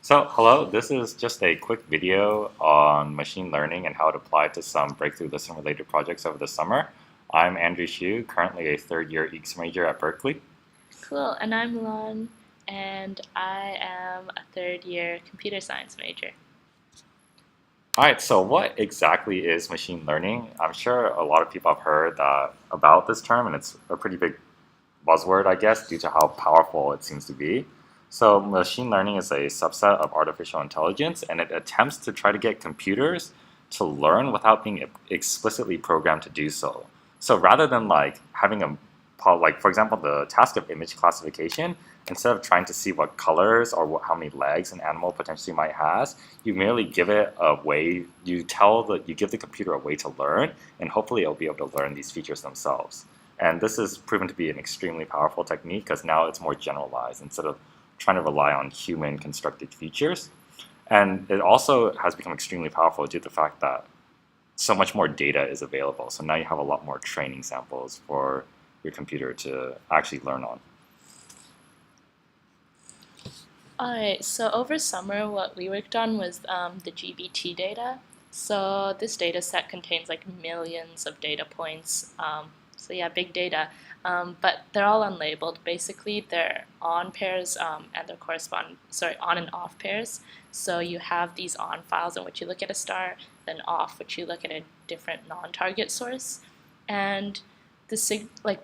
Hello, this is just a quick video on machine learning and how it applied to some breakthrough listing related projects over the summer. I'm Andrew Xu, currently a third year EECS major at Berkeley. Cool, and I'm Lon, and I am a third year computer science major. All right, so what exactly is machine learning? I'm sure a lot of people have heard about this term, and it's a pretty big buzzword, I guess, due to how powerful it seems to be. So machine learning is a subset of artificial intelligence, and it attempts to try to get computers to learn without being explicitly programmed to do so. So rather than like having for example, the task of image classification, instead of trying to see what colors or how many legs an animal potentially might have, you merely give it a way, you give the computer a way to learn, and hopefully it'll be able to learn these features themselves. And this has proven to be an extremely powerful technique because now it's more generalized instead of trying to rely on human constructed features. And it also has become extremely powerful due to the fact that so much more data is available. So now you have a lot more training samples for your computer to actually learn on. Alright, so over summer, what we worked on was the GBT data. So this data set contains like millions of data points. So yeah, big data. But they're all unlabeled. Basically, they're on pairs and they're on and off pairs. So you have these on files in which you look at a star, then off, which you look at a different non-target source. And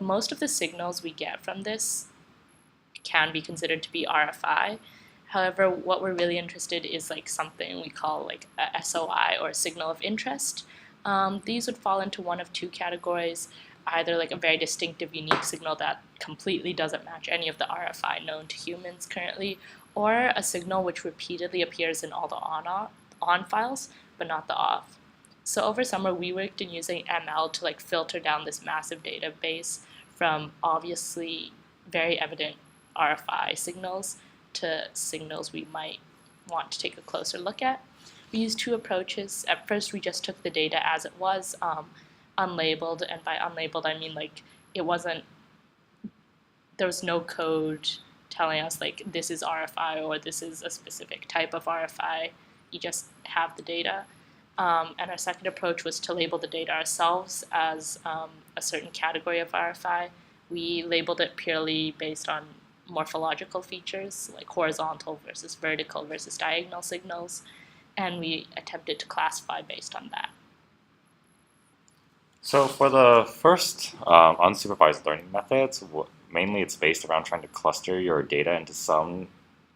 most of the signals we get from this can be considered to be RFI. However, what we're really interested is like something we call like a SOI, or a signal of interest. These would fall into one of two categories, either like a very distinctive, unique signal that completely doesn't match any of the RFI known to humans currently, or a signal which repeatedly appears in all the on files, but not the off. So over summer, we worked in using ML to like filter down this massive database from obviously very evident RFI signals to signals we might want to take a closer look at. We used two approaches. At first, we just took the data as it was, unlabeled, and by unlabeled, I mean like there was no code telling us like this is RFI or this is a specific type of RFI. You just have the data. And our second approach was to label the data ourselves as a certain category of RFI. We labeled it purely based on morphological features, like horizontal versus vertical versus diagonal signals, and we attempted to classify based on that. So for the first unsupervised learning methods, mainly it's based around trying to cluster your data into some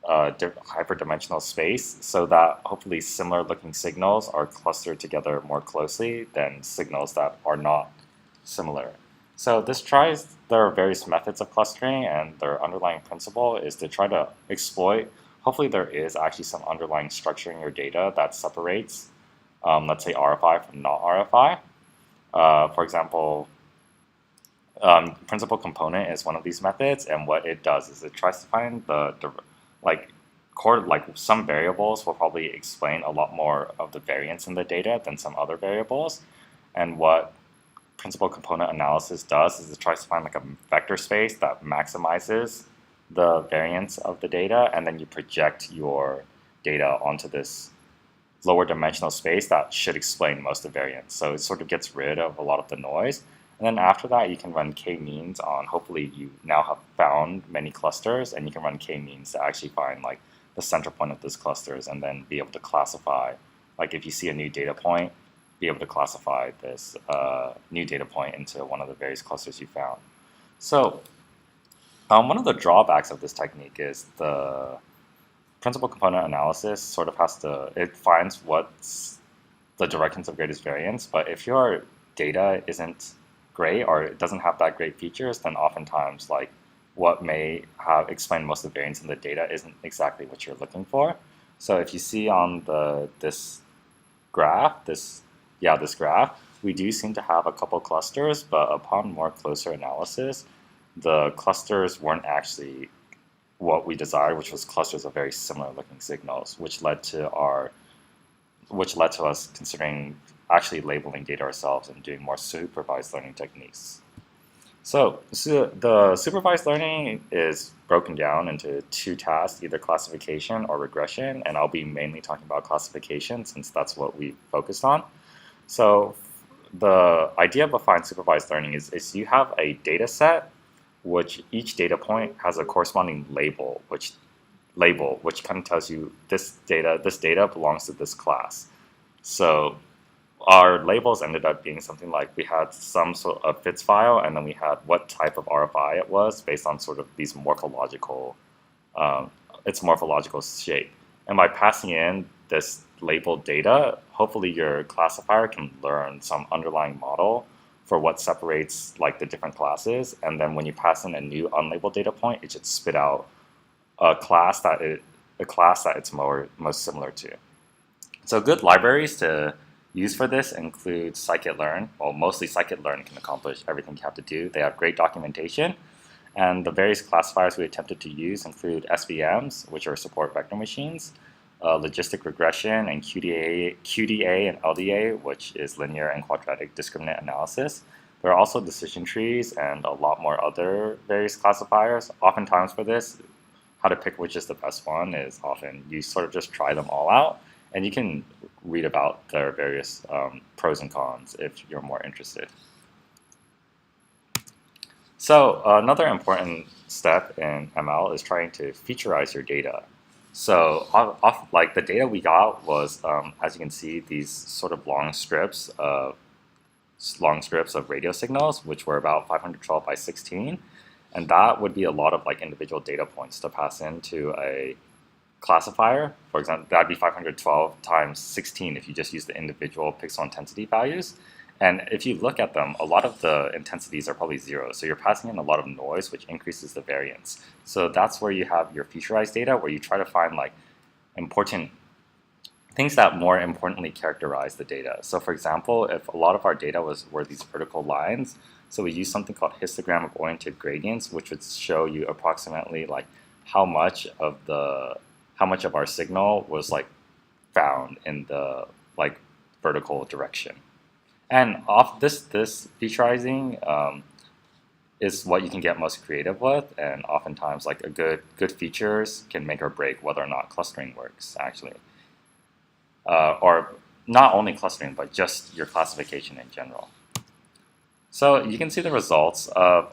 hyperdimensional space so that hopefully similar looking signals are clustered together more closely than signals that are not similar. So there are various methods of clustering, and their underlying principle is to try to exploit, hopefully there is actually some underlying structure in your data that separates, let's say RFI from not RFI. For example, principal component is one of these methods, and what it does is it tries to find some variables will probably explain a lot more of the variance in the data than some other variables. And what principal component analysis does is it tries to find like a vector space that maximizes the variance of the data, and then you project your data onto this lower dimensional space that should explain most of the variance. So it sort of gets rid of a lot of the noise. And then after that, you can run k-means on, hopefully you now have found many clusters, and you can run k-means to actually find like the center point of those clusters, and then be able to classify, like if you see a new data point, be able to classify this new data point into one of the various clusters you found. So one of the drawbacks of this technique is the principal component analysis sort of it finds what's the directions of greatest variance, but if your data isn't great or it doesn't have that great features, then oftentimes like what may have explained most of the variance in the data isn't exactly what you're looking for. So if you see on this graph, we do seem to have a couple clusters, but upon more closer analysis, the clusters weren't actually what we desired, which was clusters of very similar looking signals, which led to us considering actually labeling data ourselves and doing more supervised learning techniques. So the supervised learning is broken down into two tasks, either classification or regression, and I'll be mainly talking about classification since that's what we focused on. So the idea behind supervised learning is you have a data set, which each data point has a corresponding label, which kind of tells you this data belongs to this class. So our labels ended up being something like we had some sort of fits file, and then we had what type of RFI it was based on sort of these its morphological shape. And by passing in this labeled data, hopefully your classifier can learn some underlying model for what separates like the different classes. And then when you pass in a new unlabeled data point, it should spit out a class that it's most similar to. So good libraries to use for this include scikit-learn. Well, mostly scikit-learn can accomplish everything you have to do. They have great documentation. And the various classifiers we attempted to use include SVMs, which are support vector machines, logistic regression, and QDA and LDA, which is linear and quadratic discriminant analysis. There are also decision trees and a lot more other various classifiers. Oftentimes for this, how to pick which is the best one is often you sort of just try them all out, and you can read about their various pros and cons if you're more interested. So another important step in ML is trying to featureize your data. So like the data we got was, as you can see, these sort of long strips of radio signals, which were about 512 by 16. And that would be a lot of like individual data points to pass into a classifier. For example, that'd be 512 times 16 if you just use the individual pixel intensity values. And if you look at them, a lot of the intensities are probably zero. So you're passing in a lot of noise, which increases the variance. So that's where you have your featureized data, where you try to find like important things that more importantly characterize the data. So for example, if a lot of our data were these vertical lines, so we use something called histogram of oriented gradients, which would show you approximately like how much of our signal was like found in the like vertical direction. And off this featureizing is what you can get most creative with, and oftentimes like a good features can make or break whether or not clustering works actually, or not only clustering but just your classification in general. So you can see the results of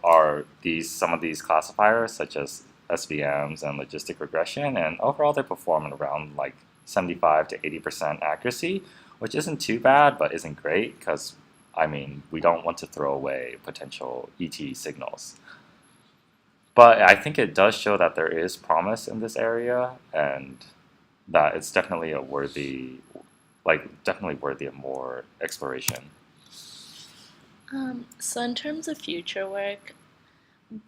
some of these classifiers such as SVMs and logistic regression, and overall they perform at around like 75 to 80% accuracy, which isn't too bad but isn't great because I mean we don't want to throw away potential ET signals. But I think it does show that there is promise in this area and that it's definitely definitely worthy of more exploration. So in terms of future work,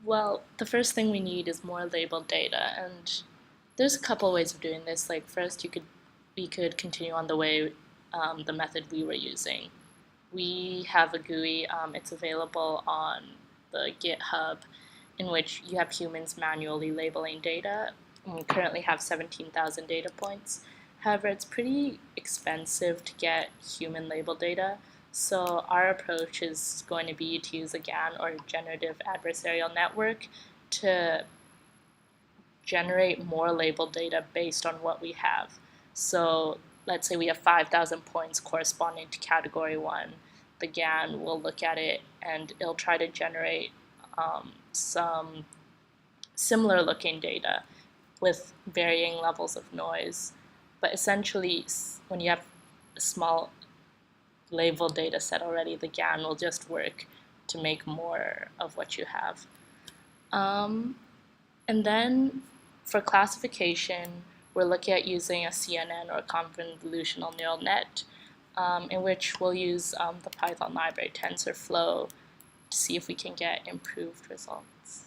well, the first thing we need is more labeled data, and there's a couple ways of doing this. Like first, we could continue on the method we were using. We have a GUI. It's available on the GitHub, in which you have humans manually labeling data. And we currently have 17,000 data points. However, it's pretty expensive to get human labeled data. So our approach is going to be to use a GAN, or generative adversarial network, to generate more labeled data based on what we have. So let's say we have 5,000 points corresponding to category 1. The GAN will look at it and it'll try to generate some similar looking data with varying levels of noise. But essentially, when you have a small labeled data set already, the GAN will just work to make more of what you have. And then for classification, we're looking at using a CNN, or convolutional neural net, in which we'll use the Python library TensorFlow to see if we can get improved results.